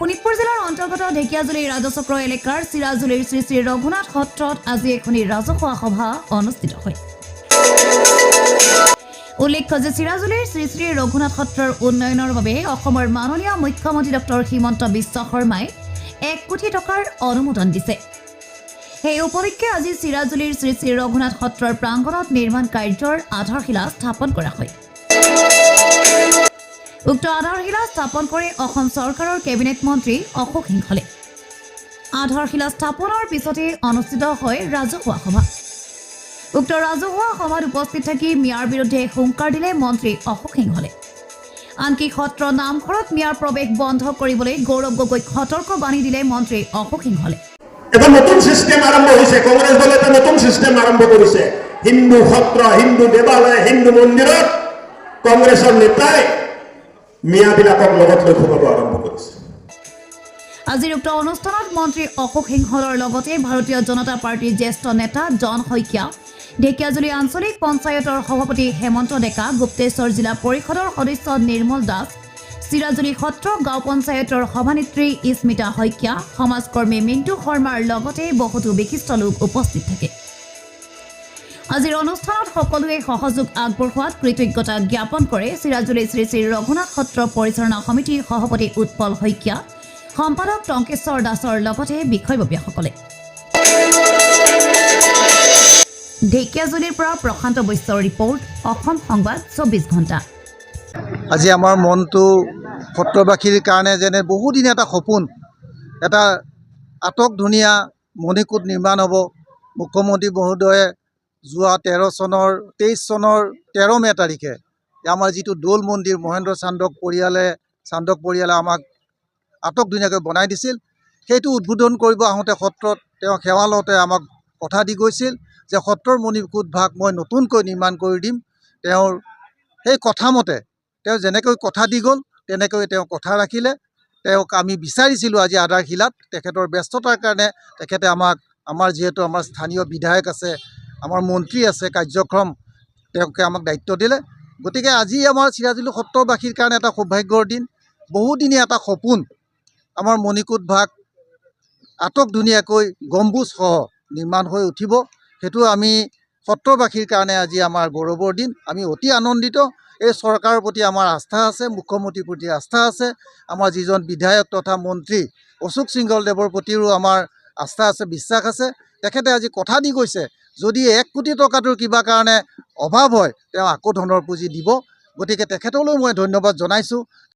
শোণিতপুৰ জিলাৰ অন্তৰ্গত ঢেকিয়াজুলি ৰাজচক্ৰ এলেকাৰ চিৰাজুলিৰ শ্ৰী শ্ৰী ৰঘুনাথ সত্ৰত আজি এখনি ৰাজহুৱা সভা অনুষ্ঠিত হয়। উল্লেখ্য যে চিৰাজুলিৰ শ্ৰী শ্ৰী ৰঘুনাথ সত্ৰৰ উন্নয়নৰ বাবে অসমৰ মাননীয় মুখ্যমন্ত্ৰী ডক্টৰ হিমন্ত বিশ্ব শৰ্মাই 1 কোটি টকাৰ অনুমোদন দিছে। সেই উপলক্ষে আজি চিৰাজুলিৰ শ্ৰী শ্ৰী ৰঘুনাথ সত্ৰৰ প্ৰাংগণত নিৰ্মাণ কাৰ্যৰ আধাৰশিলা স্থাপন কৰা হয়। উক্ত আধাৰশিলা স্থাপন কৰি অসম চৰকাৰৰ কেবিনেট মন্ত্ৰী অশোক সিংহলে। আধাৰশিলা স্থাপনৰ পিছতে অনুষ্ঠিত হয় ৰাজহুৱা সভা। উক্ত ৰাজহুৱা সভাত উপস্থিত থাকি মিয়াৰ বিৰুদ্ধে হুংকাৰ দিলে মন্ত্ৰী অশোক সিংহলে। আনকি সত্ৰ নামঘৰত মিয়াৰ প্ৰৱেশ বন্ধ কৰিবলৈ গৌৰৱ গগৈক সতৰ্কবাণী দিলে মন্ত্ৰী অশোক সিংহলে। এটা নতুন সিস্টেম আৰম্ভ হৈছে, কংগ্ৰেছ দলে এটা নতুন সিস্টেম আৰম্ভ কৰিছে। হিন্দু সত্ৰ, হিন্দু দেৱালয়, হিন্দু মন্দিৰত কংগ্ৰেছৰ নেতাই মিয়াবিলাকক লগত লৈ ফুৰাব আৰম্ভ কৰিছে। আজিৰ উক্ত অনুষ্ঠানত মন্ত্ৰী অশোক সিংহলৰ লগতে ভাৰতীয় জনতা পাৰ্টীৰ জ্যেষ্ঠ নেতা জন শইকীয়া, ঢেকিয়াজুলি আঞ্চলিক পঞ্চায়তৰ সভাপতি হেমন্ত ডেকা, গুপ্তেশ্বৰ জিলা পৰিষদৰ সদস্য নিৰ্মল দাস, চিৰাজুলি সত্ৰ গাঁও পঞ্চায়তৰ সভানেত্ৰী স্মিতা শইকীয়া, সমাজকৰ্মী মিণ্টু শৰ্মাৰ লগতে বহুতো বিশিষ্ট লোক উপস্থিত থাকে। আজিৰ অনুষ্ঠানত সকলোৱে সহযোগ আগবঢ়োৱাত কৃতজ্ঞতা জ্ঞাপন কৰে চিৰাজুলি শ্ৰী শ্ৰী ৰঘুনাথ সত্ৰ পৰিচালনা সমিতিৰ সভাপতি উৎপল শইকীয়া, সম্পাদক টংকেশ্বৰ দাসৰ লগতে বিষয়ববীয়াসকলে। ঢেকিয়াজুলিৰ পৰা প্ৰশান্ত বৈশ্যৰ ৰিপৰ্ট, অসম সংবাদ 24 ঘণ্টা। আজি আমাৰ মনটো সত্ৰবাসীৰ কাৰণে যেনে বহুদিন এটা সপোন, এটা আটক ধুনীয়া মণিকূট নিৰ্মাণ হ'ব। মুখ্যমন্ত্ৰী মহোদয়ে যোৱা 23 চনৰ 13 মে' তাৰিখে আমাৰ যিটো দৌল মন্দিৰ মহেন্দ্ৰ চান্দক পৰিয়ালে আমাক আটক ধুনীয়াকৈ বনাই দিছিল। সেইটো উদ্বোধন কৰিব আহোঁতে সত্ৰত তেওঁ সেৱা লওঁতে আমাক কথা দি গৈছিল যে সত্ৰৰ মণিকূট ভাগ মই নতুনকৈ নিৰ্মাণ কৰি দিম। তেওঁৰ সেই কথামতে তেওঁ যেনেকৈ কথা দি গ'ল তেনেকৈ তেওঁ কথা ৰাখিলে। তেওঁক আমি বিচাৰিছিলোঁ আজি আধাৰশিলাত, তেখেতৰ ব্যস্ততাৰ কাৰণে তেখেতে আমাৰ যিহেতু আমাৰ স্থানীয় বিধায়ক আছে, আমাৰ মন্ত্ৰী আছে, কাৰ্যক্ৰম তেওঁকে আমাক দায়িত্ব দিলে। গতিকে আজি আমাৰ চিৰাজুলি সত্ৰবাসীৰ কাৰণে এটা সৌভাগ্যৰ দিন। বহুদিনীয়া এটা সপোন, আমাৰ মণিকূট ভাগ আটক ধুনীয়াকৈ গম্বুজসহ নিৰ্মাণ হৈ উঠিব। সেইটো আমি সত্ৰবাসীৰ কাৰণে আজি আমাৰ গৌৰৱৰ দিন। আমি অতি আনন্দিত। এই চৰকাৰৰ প্ৰতি আমাৰ আস্থা আছে, মুখ্যমন্ত্ৰীৰ প্ৰতি আস্থা আছে, আমাৰ যিজন বিধায়ক তথা মন্ত্ৰী অশোক সিংহলদেৱৰ প্ৰতিও আমাৰ আস্থা আছে, বিশ্বাস আছে। তেখেতে আজি কথা দি গৈছে যদি 1 কোটি টকাটোৰ কিবা কাৰণে অভাৱ হয় তেওঁ আকৌ ধনৰ পুঁজি দিব। গতিকে তেখেতলৈ মই ধন্যবাদ জনাইছোঁ।